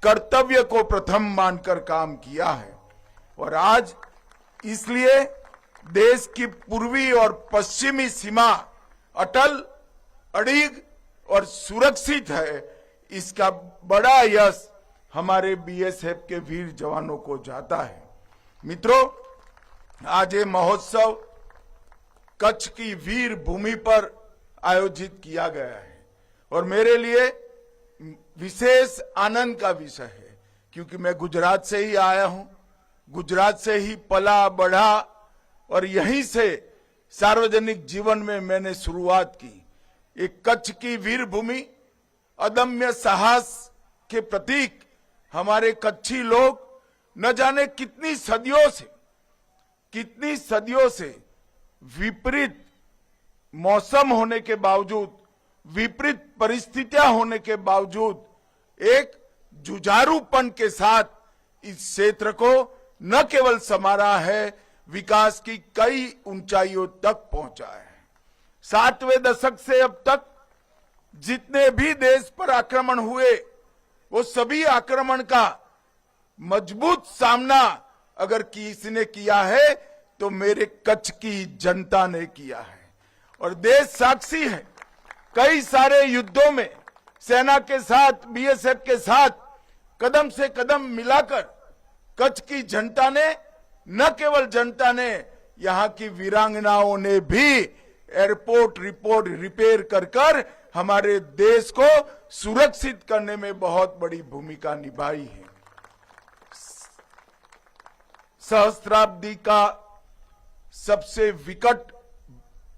कर्तव्य को प्रथम मानकर काम किया है और आज इसलिए देश की पूर्वी और पश्चिमी सीमा अटल, अड़िग और सुरक्षित है। इसका बड़ा यश हमारे बीएसएफ के वीर जवानों को जाता है। मित्रों, आज ये महोत्सव कच्छ की वीर भूमि पर आयोजित किया गया है और मेरे लिए विशेष आनंद का विषय है, क्योंकि मैं गुजरात से ही आया हूं, गुजरात से ही पला बढ़ा और यहीं से सार्वजनिक जीवन में मैंने शुरुआत की। एक कच्छ की वीर भूमि, अदम्य साहस के प्रतीक हमारे कच्छी लोग न जाने कितनी सदियों से विपरीत मौसम होने के बावजूद, विपरीत परिस्थितियां होने के बावजूद एक जुझारूपन के साथ इस क्षेत्र को न केवल संवारा है, विकास की कई ऊंचाइयों तक पहुंचा है। 60वें दशक से अब तक जितने भी देश पर आक्रमण हुए, वो सभी आक्रमण का मजबूत सामना अगर किसी ने किया है तो मेरे कच्छ की जनता ने किया है और देश साक्षी है। कई सारे युद्धों में सेना के साथ, बीएसएफ के साथ कदम से कदम मिलाकर कच्छ की जनता ने, न केवल जनता ने, यहां की वीरांगनाओं ने भी एयरपोर्ट रिपेयर कर हमारे देश को सुरक्षित करने में बहुत बड़ी भूमिका निभाई है। सहस्त्राब्दी का सबसे विकट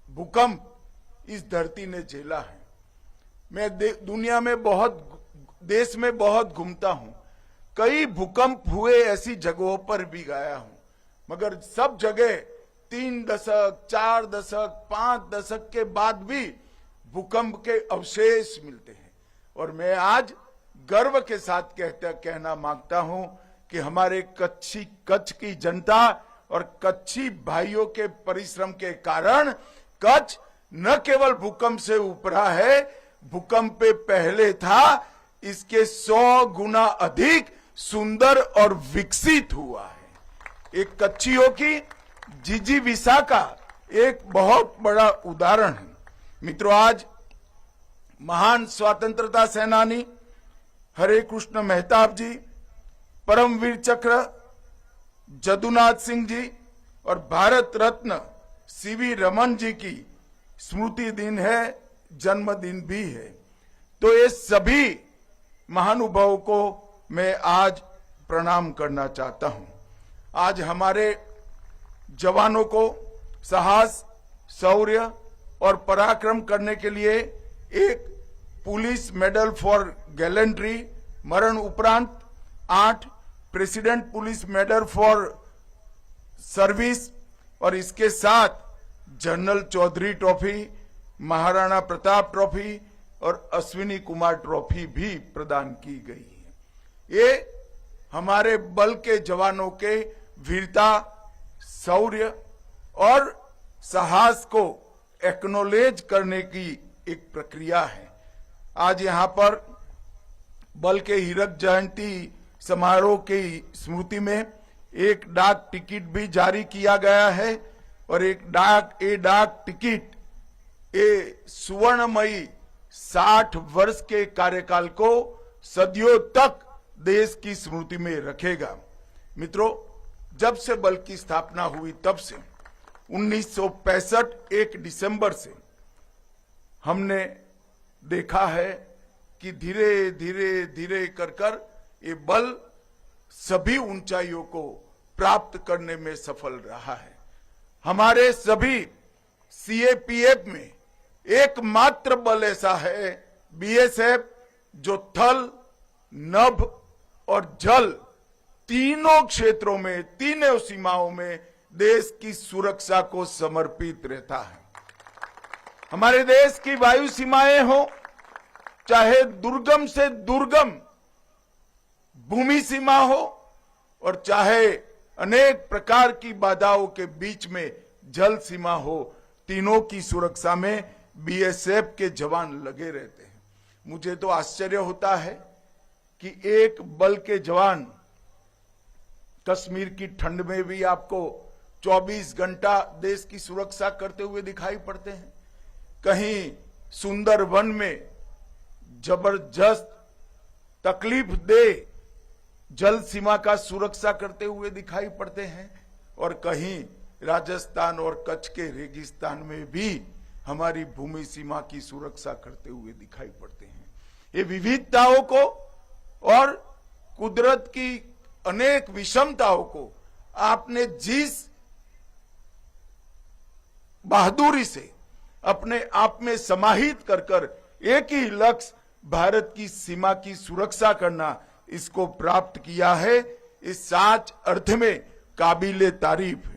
भूकंप इस धरती ने झेला है। मैं दुनिया में देश में बहुत घूमता हूं, कई भूकंप हुए ऐसी जगहों पर भी गया हूं, मगर सब जगह 3 दशक, 4 दशक, 5 दशक के बाद भी भूकंप के अवशेष मिलते हैं। और मैं आज गर्व के साथ कहना मांगता हूं कि हमारे कच्छ की जनता और कच्छी भाइयों के परिश्रम के कारण कच्छ न केवल भूकंप से उभरा है, भूकंप पे पहले था, इसके 100 गुना अधिक सुंदर और विकसित हुआ है। एक कच्छियों की जिजीविसा का एक बहुत बड़ा उदाहरण है। मित्रों, आज महान स्वतंत्रता सेनानी हरे कृष्ण मेहताब जी, परमवीर चक्र जदुनाथ सिंह जी और भारत रत्न सीवी रमन जी की स्मृति दिन है, जन्मदिन भी है। तो ये सभी महानुभावों को मैं आज प्रणाम करना चाहता हूं। आज हमारे जवानों को साहस, शौर्य और पराक्रम करने के लिए एक पुलिस मेडल फॉर गैलेंट्री, मरण उपरांत 8 President police medal for service और इसके साथ general Chaudhary trophy, Maharana Pratap trophy और अश्विनी कुमार ट्रॉफी भी प्रदान की गई है। ये हमारे बल के जवानों के वीरता, शौर्य और साहस को एक्नॉलेज करने की एक प्रक्रिया है। आज यहाँ पर बल के हीरक जयंती समारोह की स्मृति में एक डाक टिकट भी जारी किया गया है और डाक टिकट सुवर्णमयी 60 वर्ष के कार्यकाल को सदियों तक देश की स्मृति में रखेगा। मित्रों, जब से बल की स्थापना हुई तब से 1965 1 दिसंबर से हमने देखा है कि धीरे धीरे कर ये बल सभी ऊंचाइयों को प्राप्त करने में सफल रहा है। हमारे सभी सीएपीएफ में एकमात्र बल ऐसा है, बीएसएफ, जो थल, नभ और जल तीनों क्षेत्रों में, तीनों सीमाओं में देश की सुरक्षा को समर्पित रहता है। हमारे देश की वायु सीमाएं हो, चाहे दुर्गम से दुर्गम भूमि सीमा हो और चाहे अनेक प्रकार की बाधाओं के बीच में जल सीमा हो, तीनों की सुरक्षा में बीएसएफ के जवान लगे रहते हैं। मुझे तो आश्चर्य होता है कि एक बल के जवान कश्मीर की ठंड में भी आपको 24 घंटा देश की सुरक्षा करते हुए दिखाई पड़ते हैं। कहीं सुंदर वन में जबरदस्त तकलीफ दे जल सीमा का सुरक्षा करते हुए दिखाई पड़ते हैं, और कहीं राजस्थान और कच्छ के रेगिस्तान में भी हमारी भूमि सीमा की सुरक्षा करते हुए दिखाई पड़ते हैं। ये विविधताओं को और कुदरत की अनेक विषमताओं को आपने जिस बहादुरी से अपने आप में समाहित कर कर एक ही लक्ष्य भारत की सीमा की सुरक्षा करना, इसको प्राप्त किया है, इस सच अर्थ में काबिले तारीफ